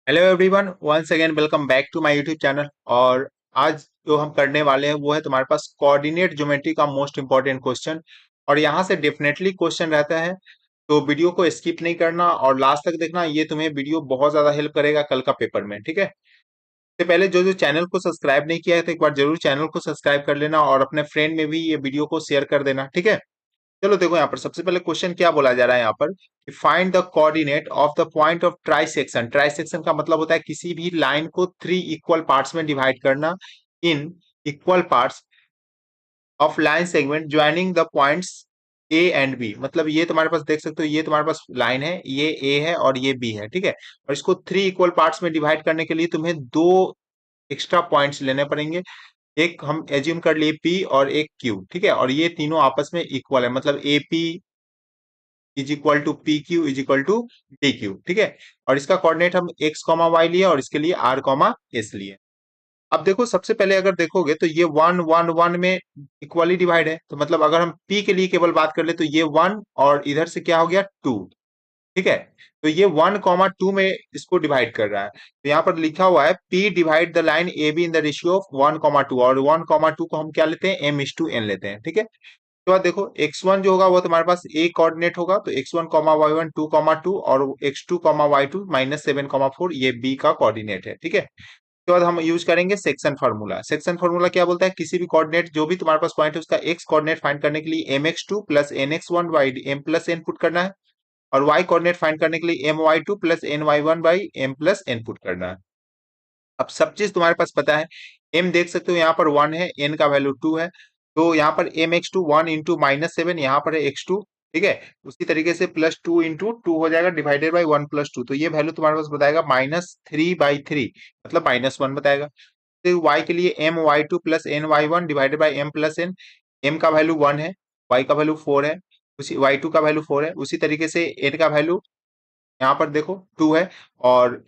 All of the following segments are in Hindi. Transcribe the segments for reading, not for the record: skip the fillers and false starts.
Hello everyone, once again welcome back to my YouTube channel. और आज जो हम करने वाले हैं वो है तुम्हारे पास कोऑर्डिनेट ज्योमेट्री का मोस्ट इंपॉर्टेंट क्वेश्चन। और यहाँ से डेफिनेटली क्वेश्चन रहता है, तो वीडियो को स्किप नहीं करना और लास्ट तक देखना। ये तुम्हें वीडियो बहुत ज्यादा हेल्प करेगा कल का पेपर में, ठीक है। इससे पहले जो जो चैनल को सब्सक्राइब नहीं किया है तो एक बार जरूर चैनल को सब्सक्राइब कर लेना और अपने फ्रेंड में भी ये वीडियो को शेयर कर देना, ठीक है। चलो देखो यहाँ पर सबसे पहले क्वेश्चन क्या बोला जा रहा है यहाँ पर कि find the coordinate of the point of trisection. Trisection का मतलब होता है किसी भी लाइन को थ्री इक्वल पार्ट्स में डिवाइड करना in equal parts of line segment joining the points A and B. मतलब ये तुम्हारे पास देख सकते हो, ये तुम्हारे पास लाइन है, ये ए है और ये बी है, ठीक है। और इसको थ्री इक्वल पार्ट्स में डिवाइड करने के लिए तुम्हें दो एक्स्ट्रा पॉइंट्स लेने पड़ेंगे। एक हम एज्यूम कर लिए पी और एक क्यू, ठीक है। और ये तीनों आपस में इक्वल है, मतलब A P is equal to P Q is equal to D Q, ठीक है। और इसका कोऑर्डिनेट हम एक्स कॉमा वाई लिए और इसके लिए आर कॉमा एस लिए। अब देखो सबसे पहले अगर देखोगे तो ये वन वन वन में इक्वली डिवाइड है, तो मतलब अगर हम पी के लिए केवल बात कर ले तो ये वन और इधर से क्या हो गया टू, ठीक है। तो ये वन कॉमा टू में इसको डिवाइड कर रहा है, तो यहाँ पर लिखा हुआ है P divide the line A be in the ratio of one comma two. और वन कॉमा टू को हम क्या लेते हैं, एम इज टू एन लेते हैं, ठीक है। उसके बाद देखो x1 जो होगा वो तुम्हारे पास a कोऑर्डिनेट होगा, तो x1 कॉमा y1 2 कॉमा 2 और x2 कॉमा y2 -7 कॉमा 4 ये b का कोऑर्डिनेट है, ठीक है। उसके बाद हम यूज करेंगे सेक्शन फार्मूला। सेक्शन फार्मूला क्या बोलता है, किसी भी कोऑर्डिनेट जो भी तुम्हारे पास पॉइंट है उसका x कोऑर्डिनेट फाइंड करने के लिए mx2 plus nx1 by m plus n put करना है, और y कोऑर्डिनेट फाइंड करने के लिए my2 plus ny1 by m plus n put करना है। अब सब चीज तुम्हारे पास पता है। m देख सकते हो यहाँ पर 1 है, n का वैल्यू 2 है, तो यहाँ पर एम एक्स टू 1 इंटू -7, यहाँ पर है x2, ठीक है। उसी तरीके से +2 इंटू 2 हो जाएगा डिवाइडेड बाई 1 + 2, तो ये वैल्यू तुम्हारे पास बताएगा -3/3, मतलब -1 बताएगा। तो y के लिए my2 plus ny1 divided by m plus n। m का वैल्यू 1 है, y का वैल्यू 4 है, उसी y2 का वैल्यू 4 है, उसी तरीके से n का वैल्यू यहाँ पर देखो 2 है। और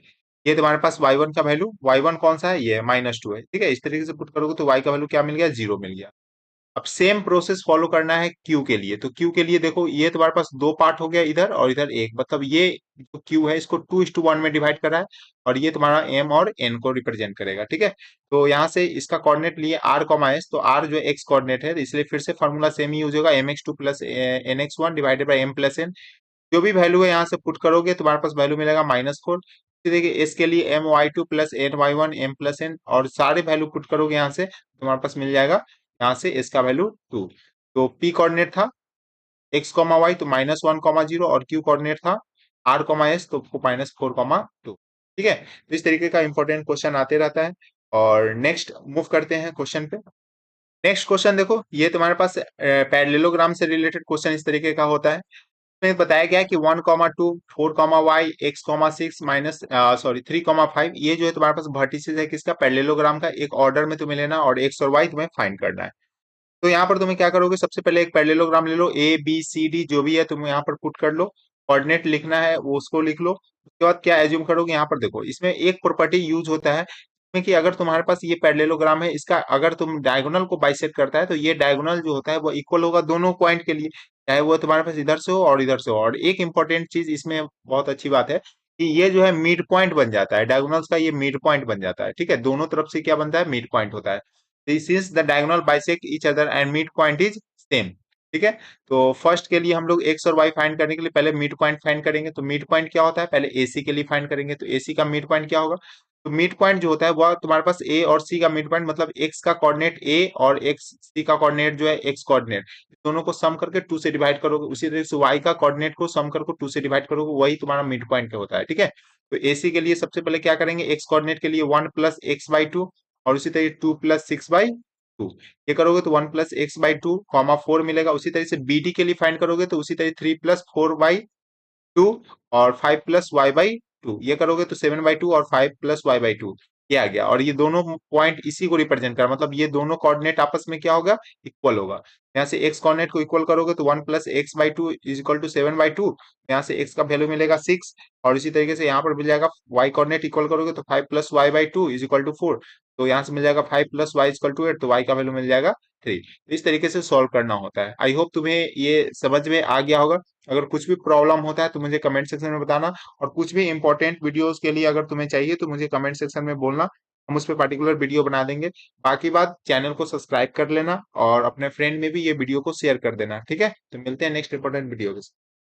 ये तुम्हारे पास y1 का वैल्यू, y1 कौन सा है, ये -2 है, ठीक है। इस तरीके से पुट करोगे तो y का वैल्यू क्या मिल गया, 0 मिल गया। अब सेम प्रोसेस फॉलो करना है क्यू के लिए। तो क्यू के लिए देखो ये तुम्हारे पास दो पार्ट हो गया, इधर और इधर एक, मतलब ये जो क्यू है इसको 2:1 में डिवाइड करा है, और ये तुम्हारा एम और एन को रिप्रेजेंट करेगा, ठीक है। तो यहाँ से इसका कोऑर्डिनेट लिए आर कॉमा एस, तो आर जो एक्स कोऑर्डिनेट है इसलिए फिर से फॉर्मूला सेम ही यूज होगा, mx2 plus nx1 divided by m plus n। जो भी वैल्यू है यहाँ से पुट करोगे तुम्हारे पास वैल्यू मिलेगा -4। देखिए एस के लिए my2 plus ny1 m plus n, और सारे वैल्यू पुट करोगे यहाँ से तुम्हारे पास मिल जाएगा यहाँ से एस का वैल्यू 2। तो पी कोऑर्डिनेट था एक्स कॉमा वाई, तो -1, 0, और क्यू कोऑर्डिनेट था आर कॉमा एस, तो -4, 2, ठीक है। तो इस तरीके का इंपॉर्टेंट क्वेश्चन आते रहता है। और नेक्स्ट मूव करते हैं क्वेश्चन पे। नेक्स्ट क्वेश्चन देखो, ये तुम्हारे पास पैरेललोग्राम से रिलेटेड क्वेश्चन इस तरीके का होता है। में बताया गया है कि 1, 2, 4, y, x, 6 माइनस सॉरी 3, 5, ये जो है तुम्हारे पास वर्टिसेस है किसका, पैरेललोग्राम का। एक ऑर्डर में तुम्हें लेना और x और y तुम्हें फाइंड करना है। तो यहाँ पर तुम्हें क्या करोगे, सबसे पहले एक पैरेललोग्राम ले लो, ए बी सी डी जो भी है तुम यहाँ पर पुट कर लो। कोऑर्डिनेट लिखना है वो उसको लिख लो। उसके बाद क्या एज्यूम करोगे, यहाँ पर देखो इसमें एक प्रॉपर्टी यूज होता है इसमें कि अगर तुम्हारे पास ये पैरेललोग्राम है, इसका अगर तुम डायगोनल को बाइसेक्ट करता है तो ये डायगोनल जो होता है वो इक्वल होगा दोनों पॉइंट के लिए, चाहे वो तुम्हारे पास इधर से हो और इधर से हो। और एक इंपॉर्टेंट चीज इसमें बहुत अच्छी बात है कि ये जो है मिड पॉइंट बन जाता है, डायगोनल्स का ये मिड पॉइंट बन जाता है, ठीक है। दोनों तरफ से क्या बनता है, मिड पॉइंट होता है। since the diagonal bisect each other and midpoint is same, ठीक है। तो फर्स्ट के लिए हम लोग एक्स और वाई फाइंड करने के लिए पहले मिड पॉइंट फाइंड करेंगे। तो मिड पॉइंट क्या होता है, पहले एसी के लिए फाइंड करेंगे, तो एसी का मिड पॉइंट क्या होगा। तो मिड पॉइंट जो होता है वह तुम्हारे पास ए और सी का मिड पॉइंट, मतलब एक्स का कोऑर्डिनेट ए और एक्स सी का कोऑर्डिनेट जो है एक्स कोऑर्डिनेट, दोनों को सम करके 2 से डिवाइड करोगे। उसी तरीके से वाई का कोऑर्डिनेट को सम करके 2 से डिवाइड करोगे, वही तुम्हारा मिड पॉइंट का होता है, ठीक है। तो एसी के लिए सबसे पहले क्या करेंगे, एक्स कोऑर्डिनेट के लिए 1 + x/2, और उसी तरीके 2 + 6/2, ये करोगे तो 1 + x/2, 4 मिलेगा। उसी तरीके से बीडी के लिए फाइंड करोगे तो उसी तरीके 3 + 4/2 और 5 + y/2, ये करोगे तो 7/2 और 5 + y/2, ये आ गया। और ये दोनों पॉइंट इसी को रिप्रेजेंट कर, मतलब ये दोनों कोऑर्डिनेट आपस में क्या होगा, इक्वल होगा। यहाँ से x कोऑर्डिनेट को इक्वल करोगे तो 1 + x/2 इज इक्वल टू 7/2, यहाँ से x का वैल्यू मिलेगा 6। और इसी तरीके से यहाँ पर मिल जाएगा y कोऑर्डिनेट इक्वल करोगे तो 5 + y/2 इज इक्वल टू 4। तो यहाँ से मिल जाएगा 5 प्लस वाई इक्वल टू 8, तो वाई का वैल्यू मिल जाएगा 3। इस तरीके से सॉल्व करना होता है। आई होप तुम्हें ये समझ में आ गया होगा। अगर कुछ भी प्रॉब्लम होता है तो मुझे कमेंट सेक्शन में बताना, और कुछ भी इंपॉर्टेंट वीडियोस के लिए अगर तुम्हें चाहिए तो मुझे कमेंट सेक्शन में बोलना, हम उस पर पर्टिकुलर वीडियो बना देंगे। बाकी बात, चैनल को सब्सक्राइब कर लेना और अपने फ्रेंड में भी ये वीडियो को शेयर कर देना, ठीक है। तो मिलते हैं नेक्स्ट इंपॉर्टेंट वीडियो के साथ।